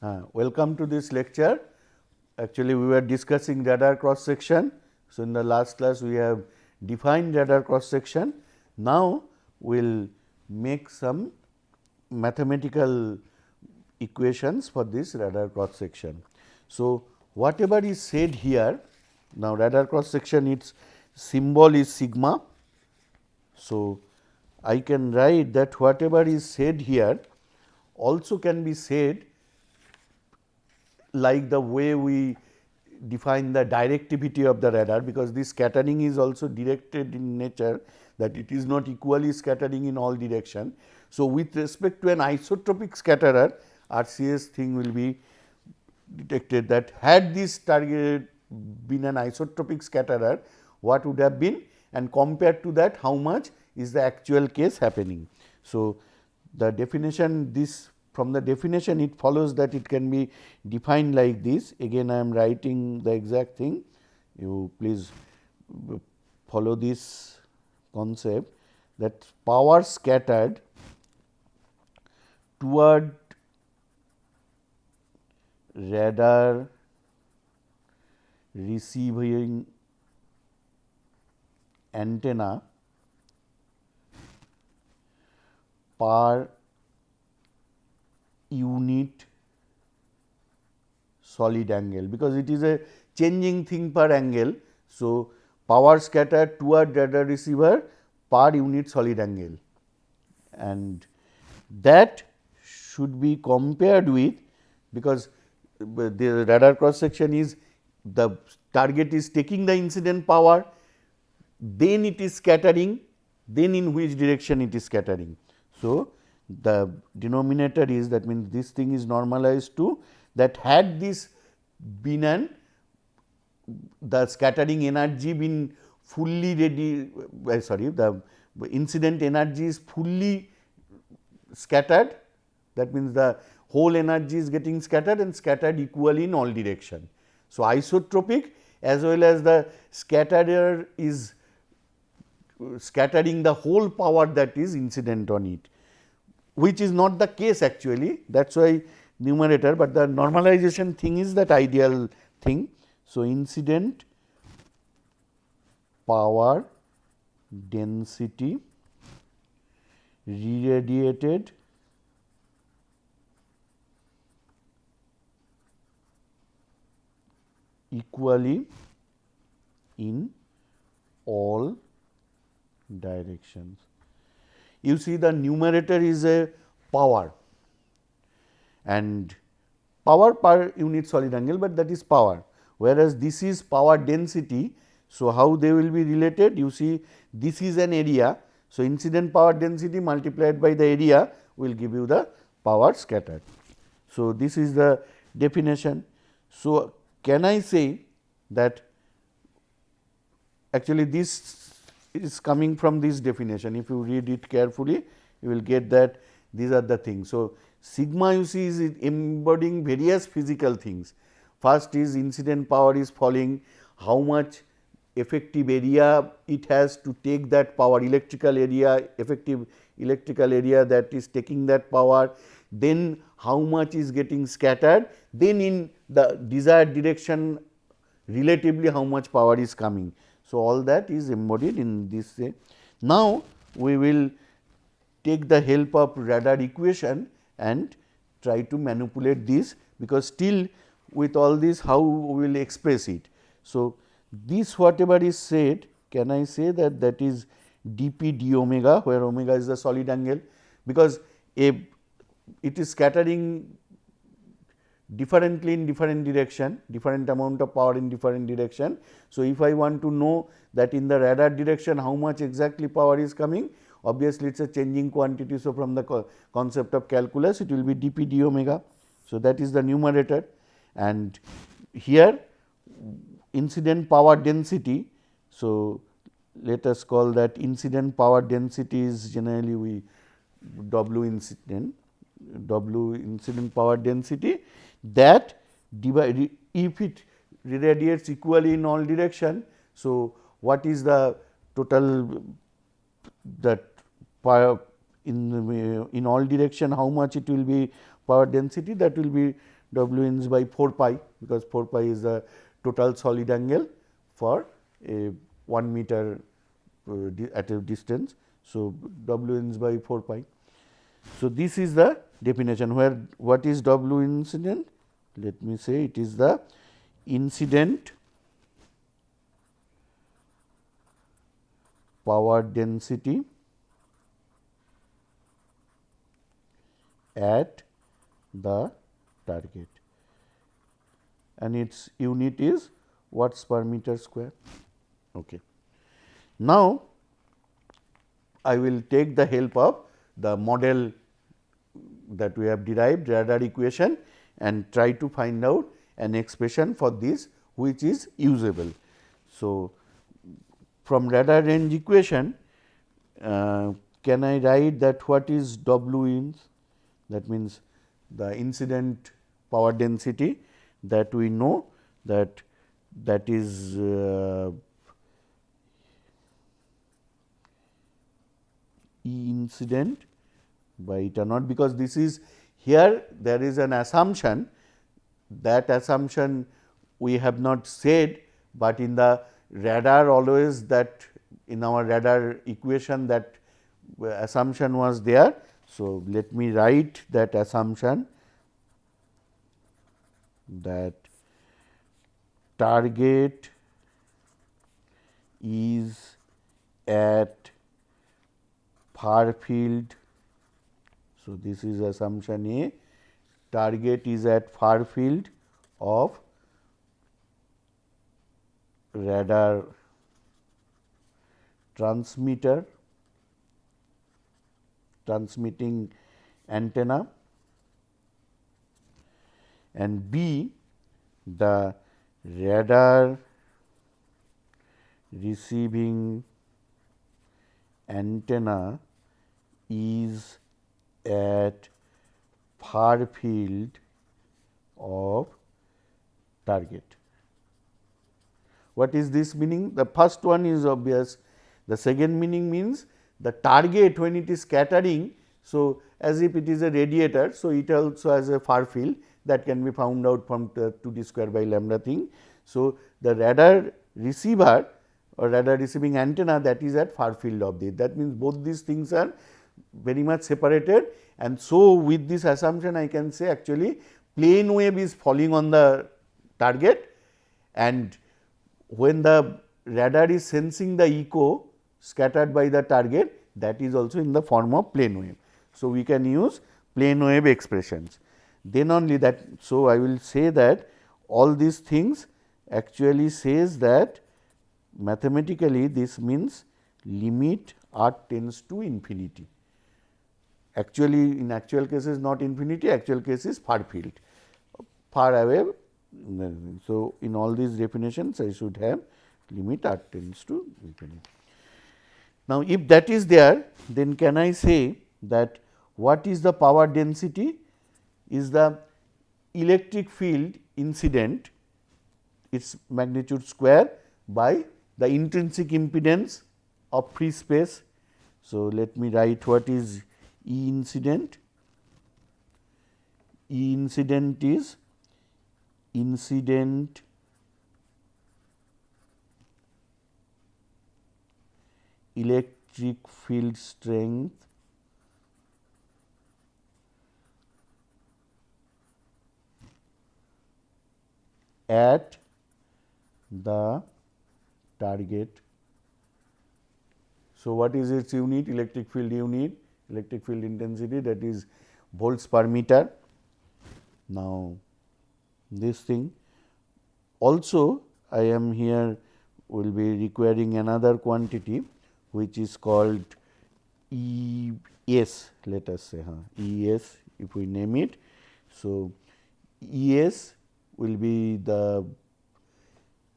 Welcome to this lecture. Actually, we were discussing radar cross section. So, in the last class we have defined radar cross section. Now, we will make some mathematical equations for this radar cross section. So, whatever is said here, now radar cross section, its symbol is sigma. So, I can write that whatever is said here also can be said like the way we define the directivity of the radar, because this scattering is also directed in nature, that it is not equally scattering in all direction. So, with respect to an isotropic scatterer, RCS thing will be detected, that had this target been an isotropic scatterer, what would have been, and compared to that how much is the actual case happening. So, the definition, this from the definition it follows that it can be defined like this. Again I am writing the exact thing, you please follow this concept, that power scattered toward radar receiving antenna per unit solid angle, because it is a changing thing per angle. So, power scattered toward radar receiver per unit solid angle, and that should be compared with, because the radar cross section is, the target is taking the incident power, then it is scattering, then in which direction it is scattering. So, the denominator is, that means this thing is normalized to that had this been an, the scattering energy been fully ready, the incident energy is fully scattered, that means the whole energy is getting scattered and scattered equally in all direction. So, isotropic as well as the scatterer is scattering the whole power that is incident on it, which is not the case actually, that is why numerator, but the normalization thing is that ideal thing. So, incident power density re-radiated equally in all directions. You see, the numerator is a power and power per unit solid angle, but that is power, whereas this is power density. So, how they will be related? You see, this is an area. So, incident power density multiplied by the area will give you the power scattered. So, this is the definition. So, can I say that actually this is coming from this definition? If you read it carefully, you will get that these are the things. So, sigma you see is embodying various physical things. First is incident power is falling, how much effective area it has to take that power, electrical area, effective electrical area that is taking that power, then how much is getting scattered, then in the desired direction relatively how much power is coming. So, all that is embodied in this. Now, we will take the help of radar equation and try to manipulate this, because still with all this how we will express it. So, this whatever is said, can I say that that is dp d omega, where omega is the solid angle, because it is scattering differently in different direction, different amount of power in different direction. So, if I want to know that in the radar direction how much exactly power is coming, obviously it is a changing quantity. So, from the concept of calculus it will be dp d omega. So, that is the numerator, and here incident power density. So, let us call that incident power density is generally we W incident power density, that divide, if it radiates equally in all direction. So, what is the total that power in all direction, how much it will be power density, that will be W ins by 4 pi, because 4 pi is the total solid angle for a 1 meter at a distance. So, W ins by 4 pi. So, this is the definition where what is W incident? Let me say it is the incident power density at the target, and its unit is watts per meter square. Okay. Now, I will take the help of the model that we have derived, radar equation, and try to find out an expression for this which is usable. So, from radar range equation, can I write that what is W ins? That means, the incident power density that we know that is E incident by eta naught, because this is here there is an assumption, that assumption we have not said, but in the radar always that in our radar equation that assumption was there. So, let me write that assumption, that target is at far field. So, this is assumption A, target is at far field of radar transmitting antenna, and B, the radar receiving antenna is at far field of target. What is this meaning? The first one is obvious. The second meaning means the target when it is scattering. So, as if it is a radiator. So, it also has a far field that can be found out from 2d square by lambda thing. So, the radar receiver or radar receiving antenna, that is at far field of this. That means, both these things are very much separated, and so with this assumption I can say actually plane wave is falling on the target, and when the radar is sensing the echo scattered by the target, that is also in the form of plane wave. So, we can use plane wave expressions. Then only that, so I will say that all these things actually says that mathematically this means limit r tends to infinity. Actually, in actual cases not infinity, actual case is far field, far away. So, in all these definitions I should have limit r tends to infinity. Now, if that is there, then can I say that what is the power density is the electric field incident, its magnitude square by the intrinsic impedance of free space. So, let me write what is E incident. E incident is incident electric field strength at the target. So, what is its unit? Electric field unit, electric field intensity, that is volts per meter. Now, this thing also I am here will be requiring another quantity which is called ES, let us say ES if we name it. So, ES will be the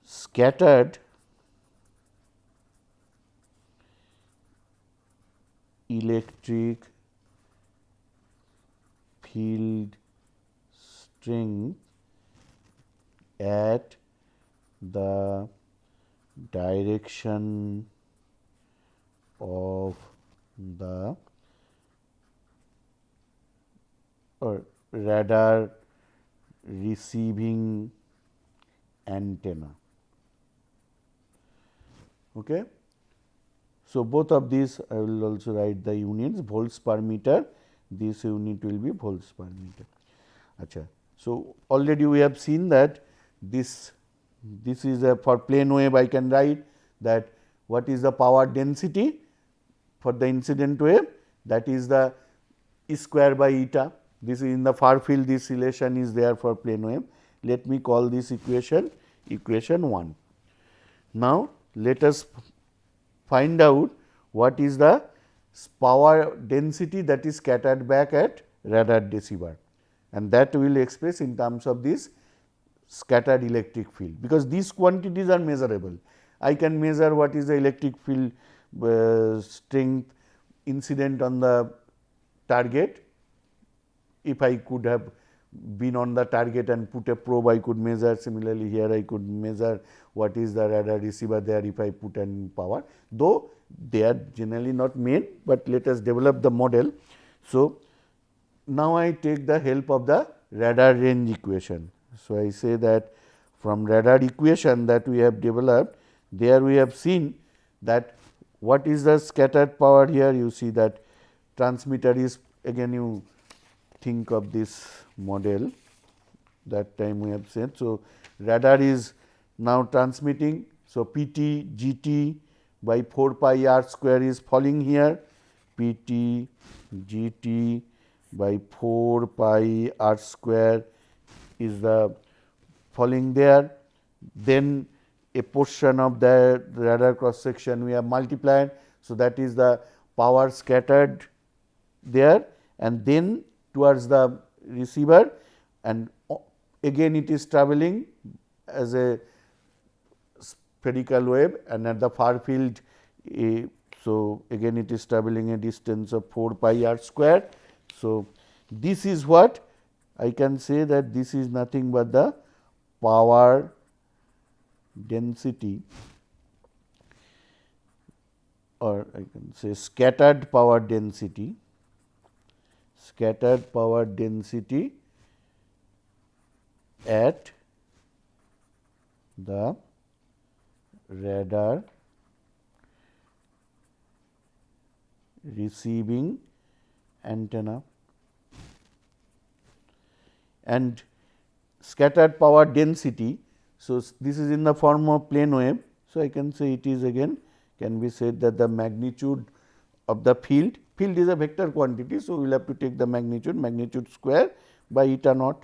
scattered electric field strength at the direction of the radar receiving antenna. Okay. So, both of these I will also write the units volts per meter, this unit will be volts per meter. Achha. So, already we have seen that this is a for plane wave I can write that what is the power density for the incident wave, that is the E square by eta. This is in the far field, this relation is there for plane wave. Let me call this equation 1. Now, let us find out what is the power density that is scattered back at radar deceiver, and that will express in terms of this scattered electric field, because these quantities are measurable. I can measure what is the electric field strength incident on the target. If I could have been on the target and put a probe, I could measure. Similarly, here I could measure what is the radar receiver there if I put in power, though they are generally not made, but let us develop the model. So, now I take the help of the radar range equation. So, I say that from radar equation that we have developed, there we have seen that what is the scattered power here. You see that transmitter is, again you think of this model, that time we have said. So, radar is now transmitting. So, Pt Gt by 4 pi r square is falling here, Pt Gt by 4 pi r square is the falling there. Then a portion of the radar cross section we have multiplied. So, that is the power scattered there, and then towards the receiver, and again it is travelling as a spherical wave, and at the far field. So, again it is travelling a distance of 4 pi r square. So, this is what I can say, that this is nothing but the power density, or I can say scattered power density at the radar receiving antenna. And scattered power density. So, this is in the form of plane wave. So, I can say it is again can be said that the magnitude of the field is a vector quantity. So, we will have to take the magnitude square by eta naught.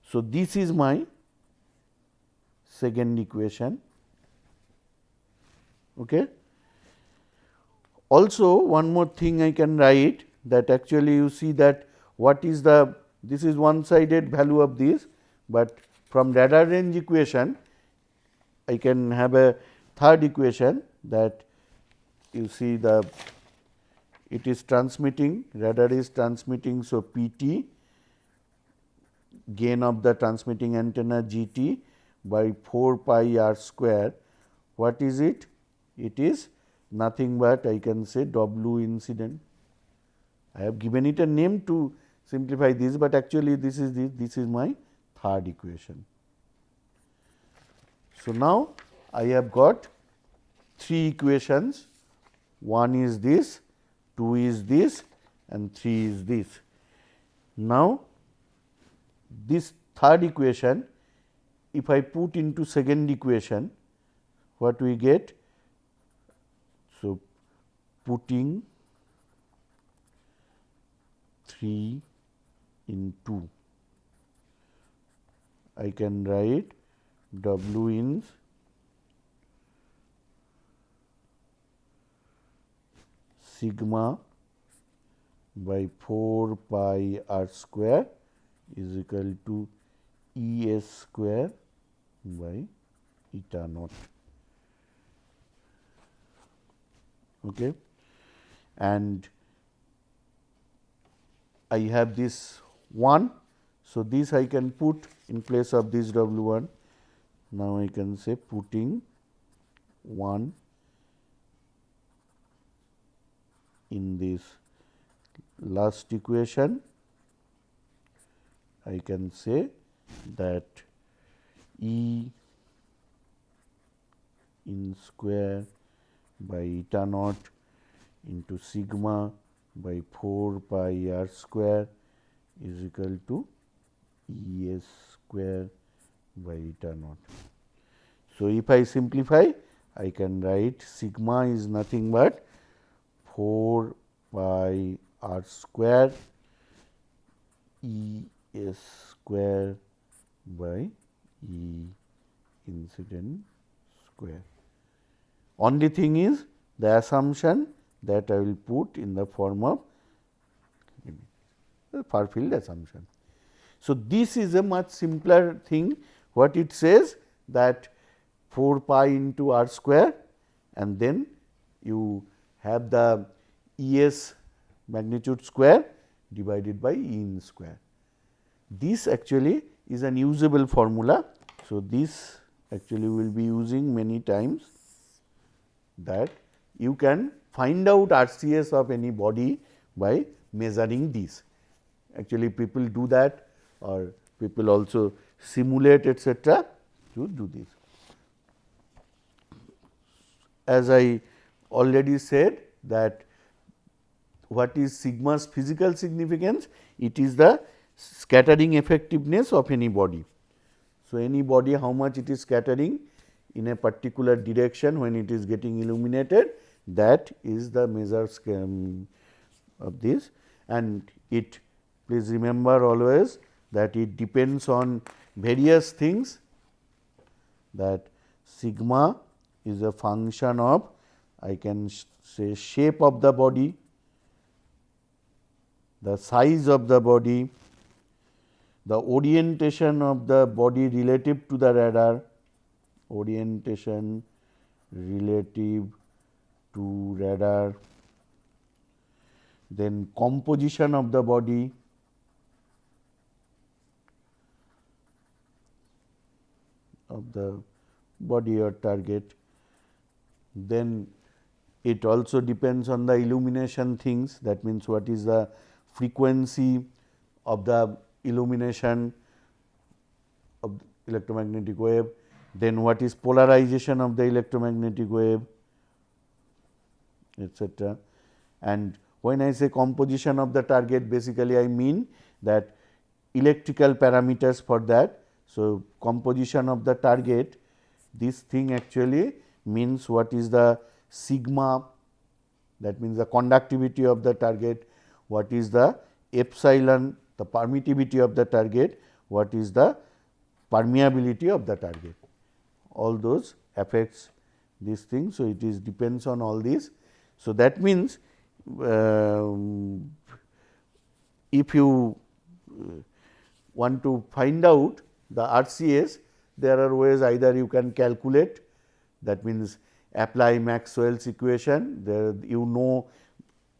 So, this is my second equation. Okay. Also, one more thing I can write, that actually you see that what is the, this is one sided value of this, but from radar range equation I can have a third equation, that you see the it is transmitting, radar is transmitting. So, Pt gain of the transmitting antenna Gt by 4 pi r square. What is it? It is nothing but I can say W incident. I have given it a name to simplify this, but actually this is my third equation. So, now I have got 3 equations, 1 is this, 2 is this, and 3 is this. Now, this third equation, if I put into second equation, what we get? So, putting 3 in 2, I can write W in sigma by 4 pi r square is equal to E s square by eta naught. Okay. And I have this 1. So, this I can put in place of this W 1. Now, I can say putting 1 in this last equation, I can say that E in square by eta naught into sigma by 4 pi r square is equal to E s square by eta naught. So, if I simplify, I can write sigma is nothing but 4 pi r square E s square by E incident square. Only thing is the assumption that I will put in the form of far field assumption. So, this is a much simpler thing. What it says that 4 pi into r square, and then you have the E s magnitude square divided by E in square. This actually is an usable formula. So, this actually we will be using many times, that you can find out RCS of any body by measuring this. Actually, people do that, or people also simulate etc. to do this. As I already said, that what is sigma's physical significance? It is the scattering effectiveness of any body. So, any body how much it is scattering in a particular direction when it is getting illuminated, that is the measure of this, and it, please remember always that it depends on various things, that sigma is a function of, I can say, shape of the body, the size of the body, the orientation of the body relative to the radar, orientation relative to radar, then composition of the body, or target. Then it also depends on the illumination things, that means what is the frequency of the illumination of electromagnetic wave, then what is polarization of the electromagnetic wave, etc. And when I say composition of the target, basically I mean that electrical parameters for that. So, composition of the target, this thing actually means what is the sigma, that means the conductivity of the target, what is the epsilon, the permittivity of the target, what is the permeability of the target. All those affects this thing. So, it is depends on all these. So, that means if you want to find out the RCS, there are ways, either you can calculate, that means apply Maxwell's equation, there you know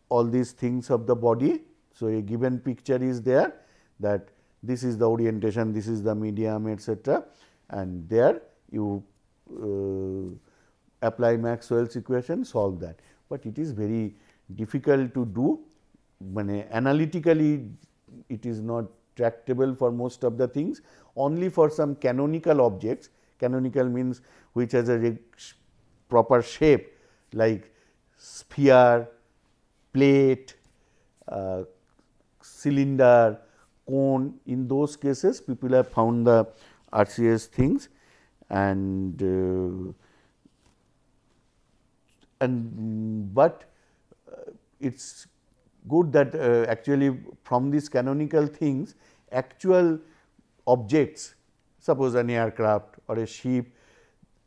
all these things of the body. So, a given picture is there, that this is the orientation, this is the medium, etc., and there you apply Maxwell's equation, solve that. But it is very difficult to do, analytically it is not tractable for most of the things, only for some canonical objects. Canonical means which has a proper shape, like sphere, plate, cylinder, cone. In those cases people have found the RCS things, and but it's good that actually from these canonical things, actual objects, suppose an aircraft or a ship,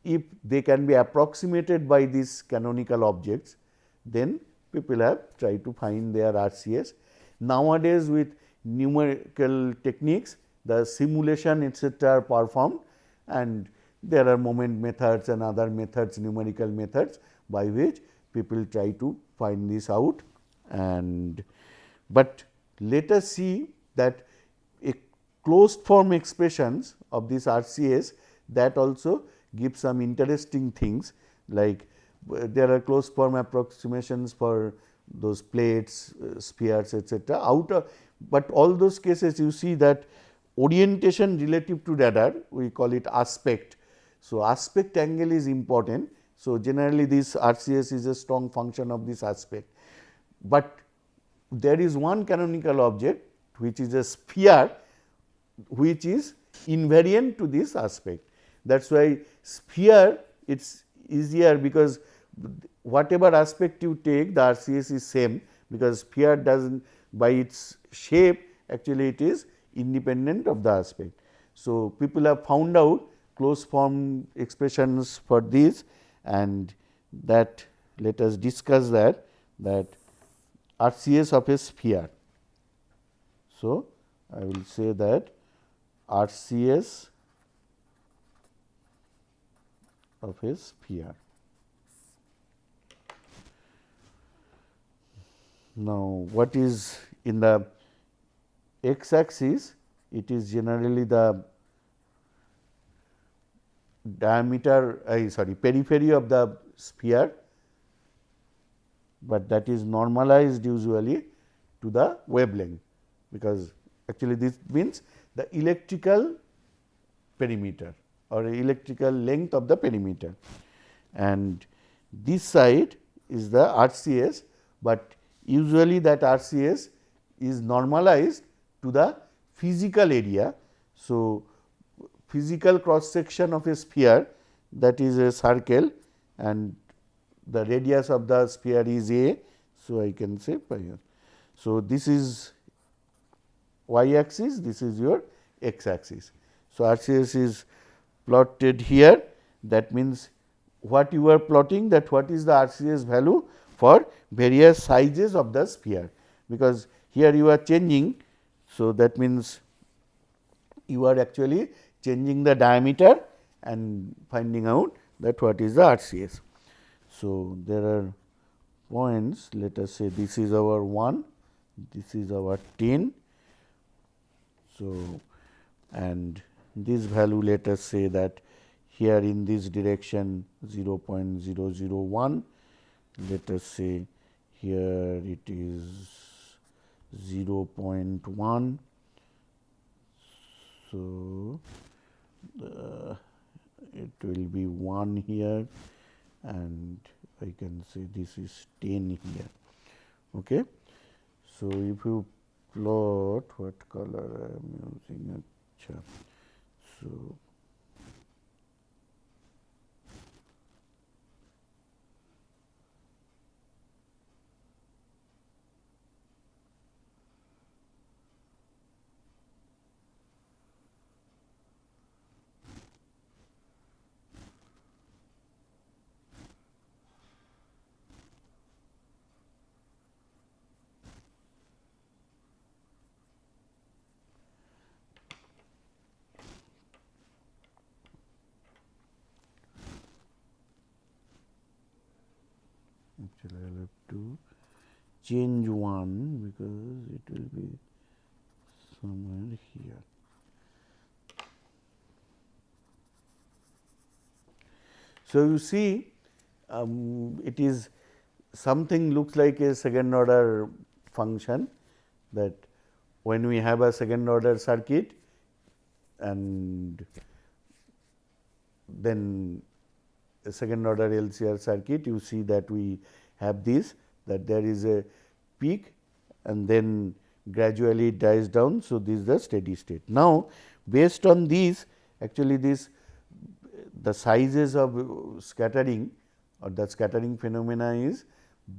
if they can be approximated by these canonical objects, then people have tried to find their RCS. Nowadays, with numerical techniques, the simulation etc. are performed, and there are moment methods and other methods, numerical methods, by which people try to find this out. And but let us see that a closed form expressions of this RCS, that also give some interesting things, like there are closed form approximations for those plates, spheres, etc. But all those cases you see that orientation relative to radar, we call it aspect. So, aspect angle is important. So, generally this RCS is a strong function of this aspect, but there is one canonical object which is a sphere which is invariant to this aspect. That is why sphere it is easier, because whatever aspect you take, the RCS is same, because sphere does not, by its shape actually it is independent of the aspect. So, people have found out closed form expressions for this, and that let us discuss that RCS of a sphere. So, I will say that RCS of a sphere. Now, what is in the x axis? It is generally the diameter, periphery of the sphere, but that is normalized usually to the wavelength, because actually this means the electrical perimeter or electrical length of the perimeter, and this side is the RCS, but usually that RCS is normalized to the physical area. So, physical cross section of a sphere, that is a circle, and the radius of the sphere is a. So, I can say pi r. So, this is y axis, this is your x axis. So, RCS is plotted here. That means, what you are plotting, that what is the RCS value for various sizes of the sphere, because here you are changing. So, that means, you are actually changing the diameter and finding out that what is the RCS. So, there are points, let us say this is our 1, this is our 10. So, and this value, let us say that here in this direction 0.001, let us say here it is 0.1. So, it will be 1 here, and I can say this is 10 here. Okay. So, if you plot, what color I am using? So, actually I will have to change one, because it will be somewhere here. So, you see it is something looks like a second order function, that when we have a second order circuit and then a second order LCR circuit, you see that we have this, that there is a peak and then gradually it dies down. So, this is the steady state. Now, based on these, actually this the sizes of scattering or the scattering phenomena is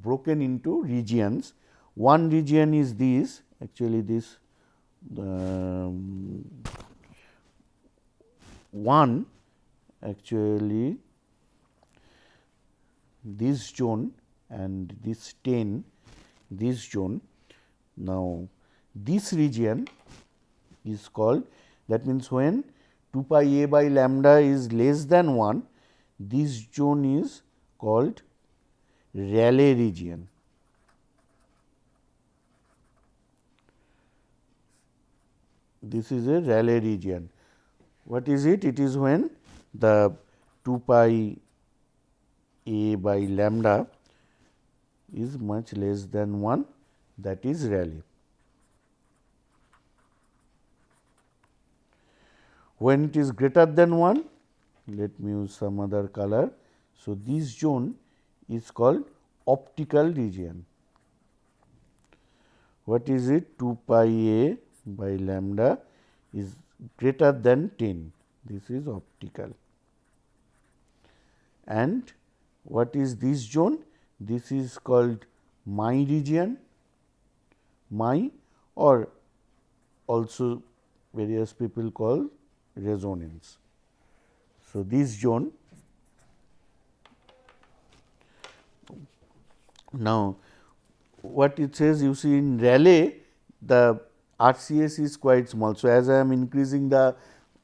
broken into regions. One region is this, actually this one actually this zone and this 10 this zone. Now, this region is called, that means, when 2 pi a by lambda is less than 1, this zone is called Rayleigh region. This is a Rayleigh region. What is it? It is when the 2 pi a by lambda is much less than 1, that is Rayleigh. When it is greater than 1, let me use some other color. So, this zone is called optical region. What is it? 2 pi a by lambda is greater than 10. This is optical. And what is this zone? This is called my region, my, or also various people call resonance. So, this zone. Now, what it says, you see in Rayleigh the RCS is quite small. So, as I am increasing the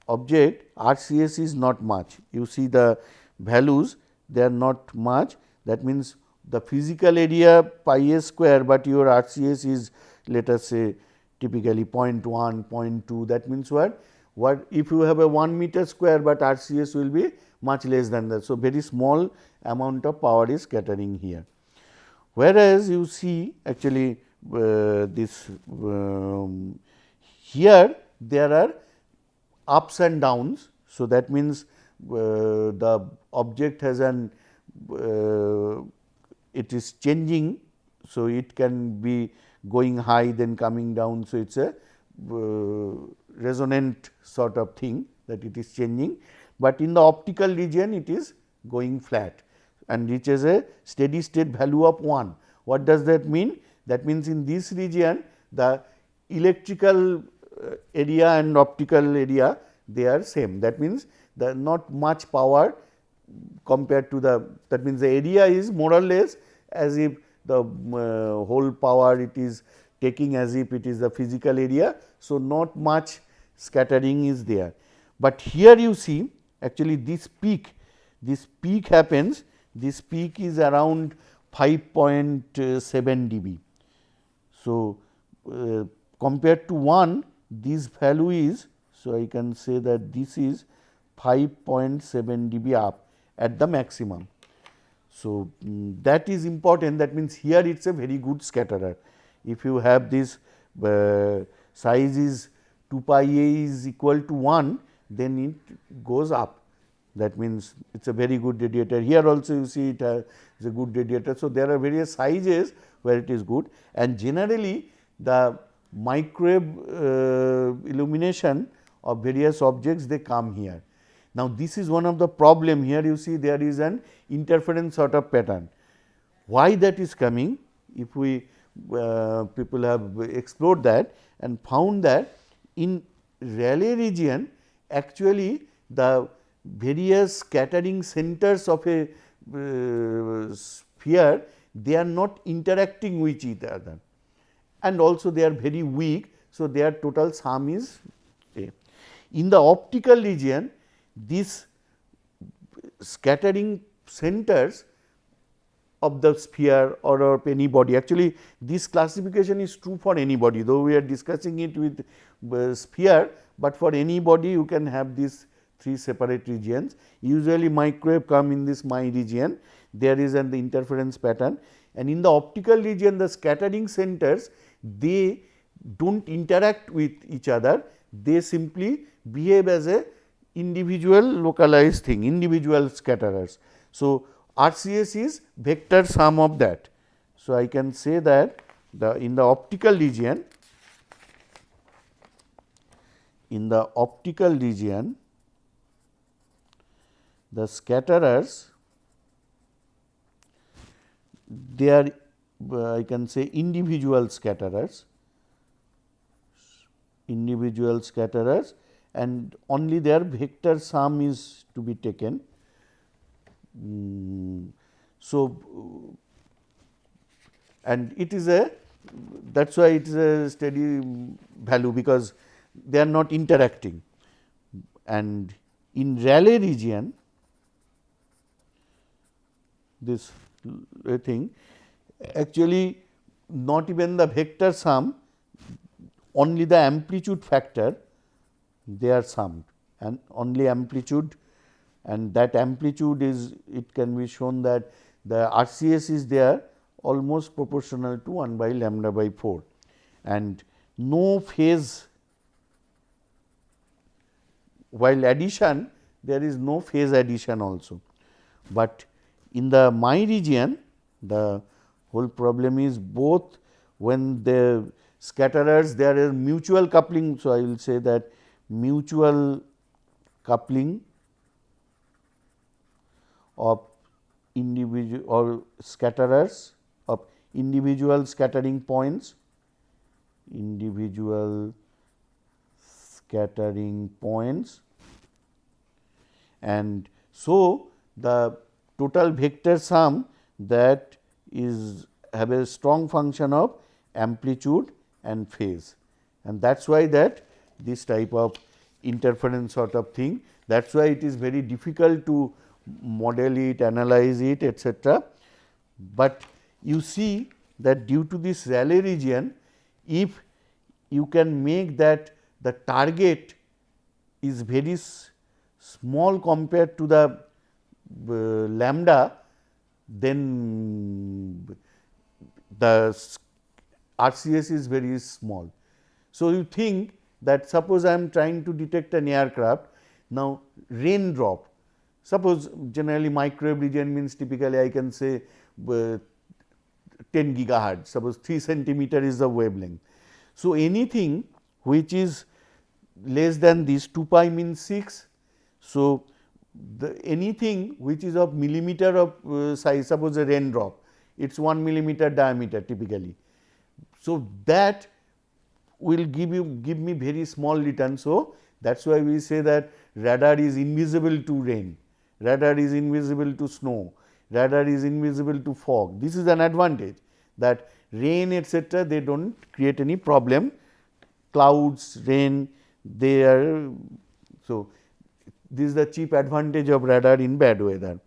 object, RCS is not much. You see the values, they are not much. That means, the physical area pi a square, but your RCS is, let us say, typically 0.1, 0.2. That means what? What if you have a 1 meter square, but RCS will be much less than that. So, very small amount of power is scattering here. Whereas, you see actually this here there are ups and downs. So, that means, the object has an it is changing. So, it can be going high then coming down. So, it is a resonant sort of thing that it is changing, but in the optical region it is going flat and reaches a steady state value of 1. What does that mean? That means, in this region the electrical area and optical area, they are same. That means, the not much power compared to the, that means, the area is more or less as if the whole power it is taking as if it is the physical area. So, not much scattering is there, but here you see actually this peak happens, this peak is around 5.7 dB. So, compared to 1, this value is, so I can say that this is 5.7 dB up at the maximum. So, that is important. That means, here it is a very good scatterer. If you have this size is 2 pi a is equal to 1, then it goes up. That means, it is a very good radiator. Here also you see it is a good radiator. So, there are various sizes where it is good, and generally the microwave illumination of various objects, they come here. Now, this is one of the problem. Here you see there is an interference sort of pattern. Why that is coming? If we people have explored that and found that in Rayleigh region, actually the various scattering centers of a sphere, they are not interacting with each other, and also they are very weak. So, their total sum is A. In the optical region, these scattering centers of the sphere or of any body, actually this classification is true for any body, though we are discussing it with sphere, but for any body you can have these 3 separate regions. Usually microwave come in this my region, there is an interference pattern, and in the optical region the scattering centers, they do not interact with each other, they simply behave as a individual localized thing, individual scatterers. So, RCS is vector sum of that. So, I can say that in the optical region, the scatterers, they are I can say individual scatterers, and only their vector sum is to be taken. So, and it is a, that is why it is a steady value, because they are not interacting. And in Rayleigh region, this thing actually not even the vector sum, only the amplitude factor they are summed, and only amplitude, and that amplitude is, it can be shown that the RCS is there almost proportional to 1 by lambda by 4, and no phase while addition there is no phase addition also, but in the my region the whole problem is both when the scatterers there is mutual coupling. So, I will say that mutual coupling of individual or scatterers of individual scattering points, and so the total vector sum that is have a strong function of amplitude and phase, and that is why that this type of interference sort of thing, that is why it is very difficult to model it, analyze it, etc. But you see that due to this Rayleigh region, if you can make that the target is very small compared to the lambda, then the RCS is very small. So, you think that suppose I am trying to detect an aircraft, now raindrop, suppose generally microwave region means typically I can say 10 gigahertz, suppose 3 centimeter is the wavelength. So, anything which is less than this 2 pi means 6. So, anything which is of millimeter of size, suppose a raindrop, it is 1 millimeter diameter typically. So, that will give me very small return. So, that is why we say that radar is invisible to rain, radar is invisible to snow, radar is invisible to fog. This is an advantage that rain etc., they do not create any problem, clouds, rain, they are. So, this is the cheap advantage of radar in bad weather.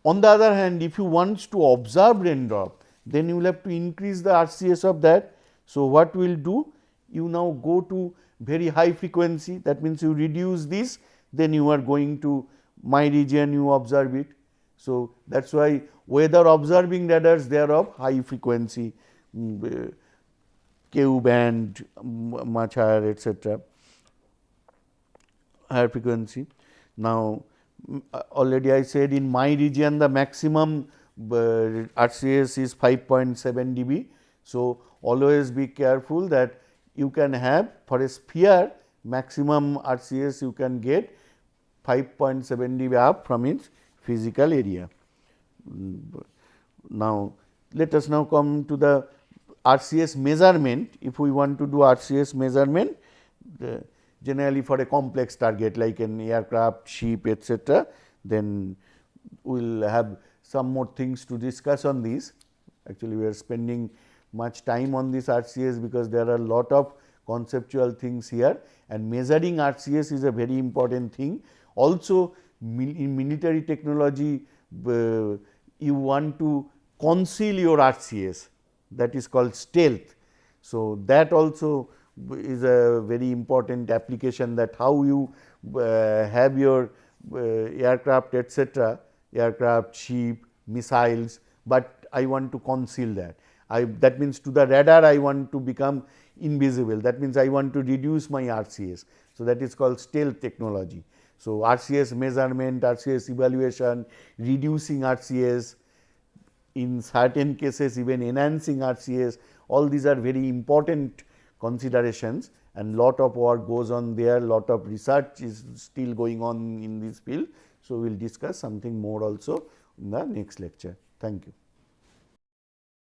On the other hand, if you want to observe raindrop, then you will have to increase the RCS of that. So, what we will do? You now go to very high frequency, that means you reduce this, then you are going to my region, you observe it. So, that is why weather observing radars, they are of high frequency, Ku band, much higher, etc., higher frequency. Now, already I said in my region the maximum RCS is 5.7 dB. So, always be careful that you can have for a sphere maximum RCS you can get 5.7 dB up from its physical area. Now, let us now come to the RCS measurement. If we want to do RCS measurement, generally for a complex target like an aircraft, ship, etc., then we will have some more things to discuss on this. Actually, we are spending much time on this RCS because there are a lot of conceptual things here, and measuring RCS is a very important thing. Also, in military technology, you want to conceal your RCS, that is called stealth. So, that also is a very important application, that how you have your aircraft, etc., aircraft, ship, missiles, but I want to conceal that. That means to the radar I want to become invisible, that means I want to reduce my RCS. So, that is called stealth technology. So, RCS measurement, RCS evaluation, reducing RCS, in certain cases even enhancing RCS, all these are very important considerations, and lot of work goes on there, lot of research is still going on in this field. So, we will discuss something more also in the next lecture. Thank you.